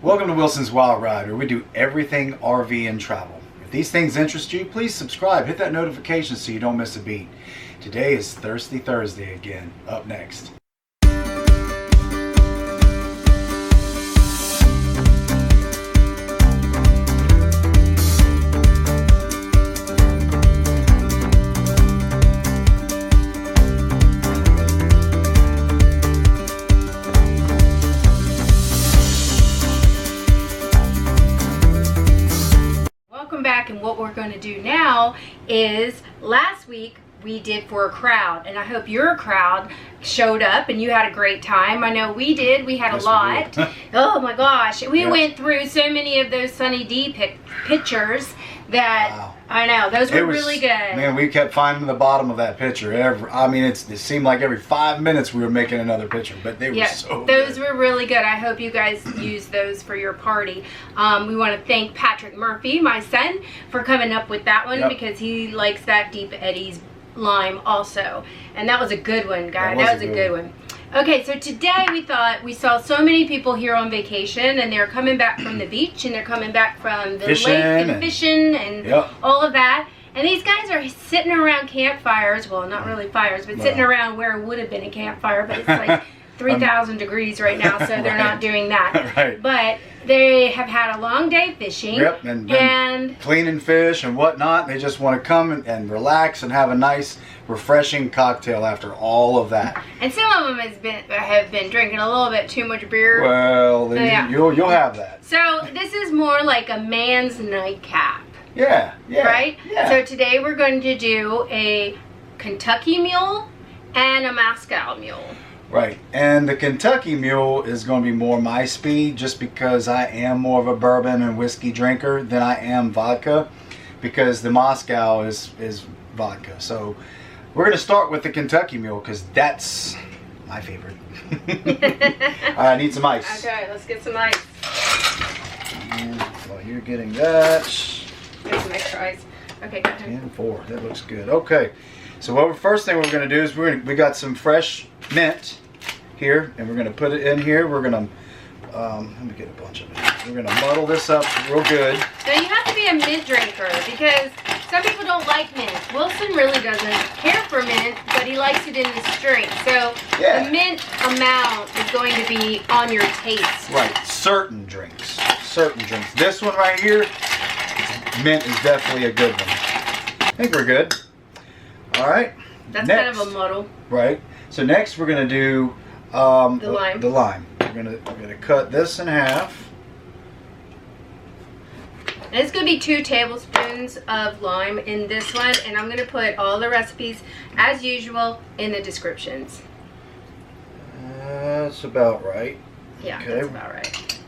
Welcome to Wilson's Wild Ride, where we do everything RV and travel. If these things interest you, please subscribe. Hit that notification so you don't miss a beat. Today is Thirsty Thursday again. Up next. And what we're going to do now is, last week we did for a crowd, and I hope your crowd showed up and you had a great time. I know we did. We had a lot. Oh my gosh, we went through so many of those Sunny D pictures that I know those were really good. Man, we kept finding the bottom of that picture. It seemed like every 5 minutes we were making another picture, but they were so good. Those were really good. I hope you guys use those for your party. We want to thank Patrick Murphy, my son, for coming up with that one because he likes that Deep Eddies lime also, and that was a good one, guys. That was a good one. Okay, so today we thought, we saw so many people here on vacation, and they're coming back from the beach, and they're coming back from the lake and fishing and all of that. And these guys are sitting around campfires. Well, not really fires, but sitting around where it would have been a campfire, but it's like 3,000 degrees right now, so they're not doing that. But they have had a long day fishing and cleaning fish and whatnot. They just want to come and relax and have a nice, refreshing cocktail after all of that. And some of them have been drinking a little bit too much beer. Well, then you'll have that. So this is more like a man's nightcap. Yeah. Right? Yeah. So today we're going to do a Kentucky Mule and a Moscow Mule. Right, and the Kentucky Mule is going to be more my speed, just because I am more of a bourbon and whiskey drinker than I am vodka, because the Moscow is vodka. So we're going to start with the Kentucky Mule because that's my favorite. I need some ice. Okay, let's get some ice. And while you're getting that, get some extra ice. Okay, go ahead. And 4. That looks good. Okay, so first thing we're going to do is we got some fresh mint here, and we're going to put it in here. We're going to let me get a bunch of it. We're going to muddle this up real good. Now you have to be a mint drinker, because some people don't like mint. Wilson really doesn't care for mint, but he likes it in this drink. So the mint amount is going to be on your taste. Right, certain drinks. This one right here, mint is definitely a good one. I think we're good. All right. That's kind of a muddle. Right. So next we're going to do the lime. We're going to cut this in half. And it's going to be 2 tablespoons of lime in this one, and I'm going to put all the recipes as usual in the descriptions. That's about right. Yeah, okay. That's about right.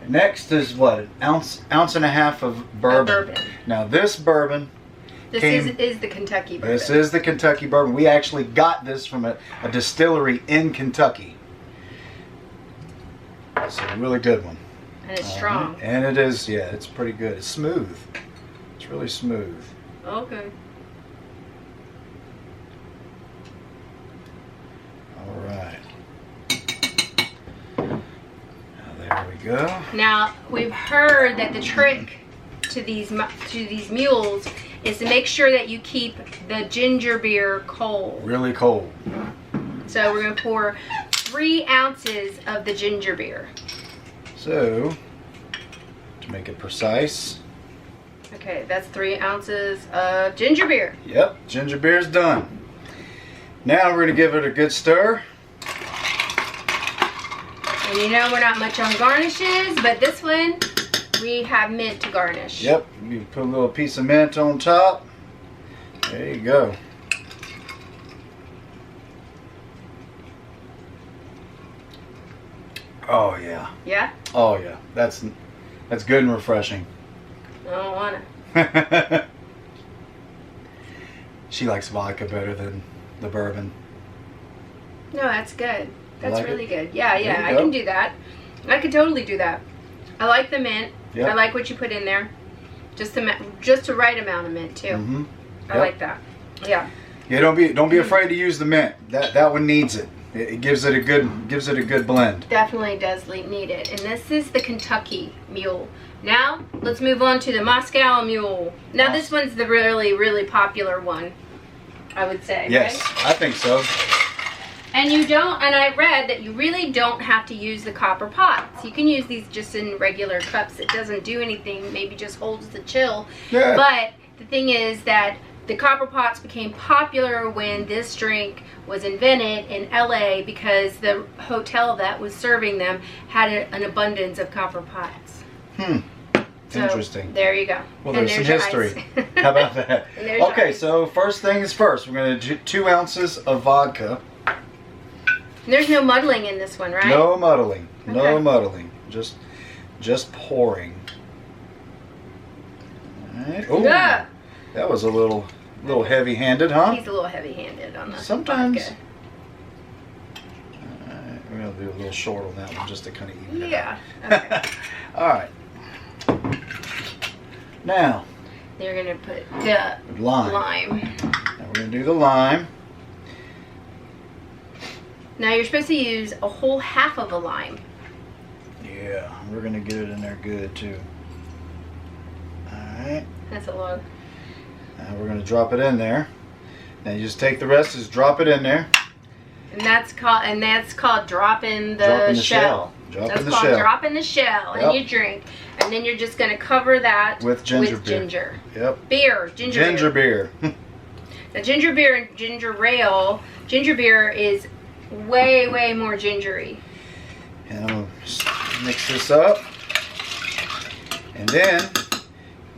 Next is what, an ounce and a half of bourbon. Now this bourbon. This is the Kentucky bourbon. This is the Kentucky bourbon. We actually got this from a distillery in Kentucky. It's a really good one. And it's strong. And it is, it's pretty good. It's smooth. It's really smooth. Okay. All right. Now there we go. Now, we've heard that the trick to these mules is to make sure that you keep the ginger beer cold. Really cold. So we're going to pour 3 ounces of the ginger beer. So, to make it precise. Okay, that's 3 ounces of ginger beer. Yep, ginger beer's done. Now we're going to give it a good stir. And you know we're not much on garnishes, but this one, we have mint to garnish. Yep, you put a little piece of mint on top. There you go. Oh yeah. Yeah? Oh yeah. That's good and refreshing. I don't want to. She likes vodka better than the bourbon. No, that's good. That's like really good. Yeah, I can do that. I could totally do that. I like the mint. Yep. I like what you put in there. Just the right amount of mint too. Mm-hmm. I like that. Yeah. Yeah, don't be afraid to use the mint. That one needs it. It gives it a good blend. Definitely does need it. And this is the Kentucky Mule. Now, let's move on to the Moscow Mule. Now, this one's the really popular one, I would say. Yes, right? I think so. And I read that you really don't have to use the copper pots. You can use these just in regular cups. It doesn't do anything, maybe just holds the chill. Yeah. But the thing is that the copper pots became popular when this drink was invented in LA because the hotel that was serving them had an abundance of copper pots. So, interesting. there you go. Well, there's some history. How about that? Okay, so first thing is first. We're going to do 2 ounces of vodka. There's no muddling in this one, right? No muddling. No Okay. muddling. Just pouring. All right. Ooh, Yeah. that was a little heavy-handed, huh? He's a little heavy-handed on the Sometimes. vodka. All right, we're going to do a little short on that one just to kind of even it Yeah. out. Okay. All right. Now, They're going to put the lime. Now we're going to do the lime. Now you're supposed to use a whole half of a lime. Yeah, we're going to get it in there good too. All right. That's a lot. Now we're going to drop it in there. Now you just take the rest, just drop it in there. And that's called dropping the shell. Dropping the called shell. dropping the shell in your drink. And then you're just going to cover that With ginger beer. ginger. Yep. Beer. Ginger beer. Now ginger beer and ginger ale. Ginger beer is way more gingery. And I'm going to mix this up. And then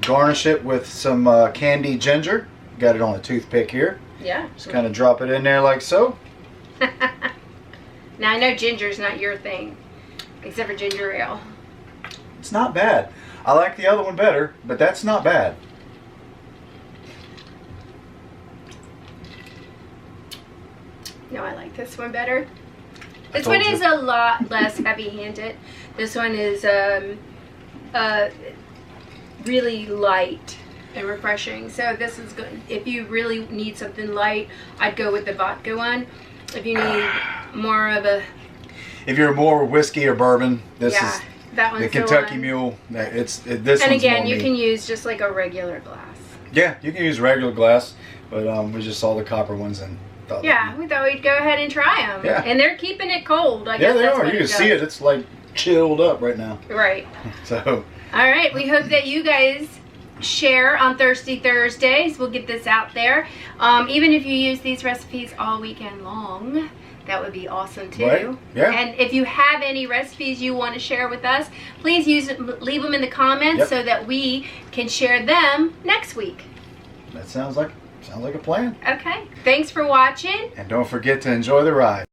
garnish it with some candied ginger. Got it on a toothpick here. Yeah. Just kind of drop it in there like so. Now I know ginger's not your thing, except for ginger ale. It's not bad. I like the other one better, but that's not bad. No, I like this one better. This one is a lot less heavy-handed. This one is really light and refreshing. So this is good. If you really need something light, I'd go with the vodka one. If you need more of a... If you're more whiskey or bourbon, this is that one's the Kentucky one. Mule. This And one's again, more you me. can use just like a regular glass. Yeah, you can use regular glass, but we just saw the copper ones and thought. Yeah, we thought we'd go ahead and try them. Yeah. And they're keeping it cold. I Yeah, guess they that's are. what You can does. see it. It's like chilled up right now. Right. So. All right. We hope that you guys share on Thirsty Thursdays. We'll get this out there. Even if you use these recipes all weekend long, that would be awesome too. Right. Yeah. And if you have any recipes you want to share with us, please leave them in the comments so that we can share them next week. That sounds like a plan. Okay. Thanks for watching. And don't forget to enjoy the ride.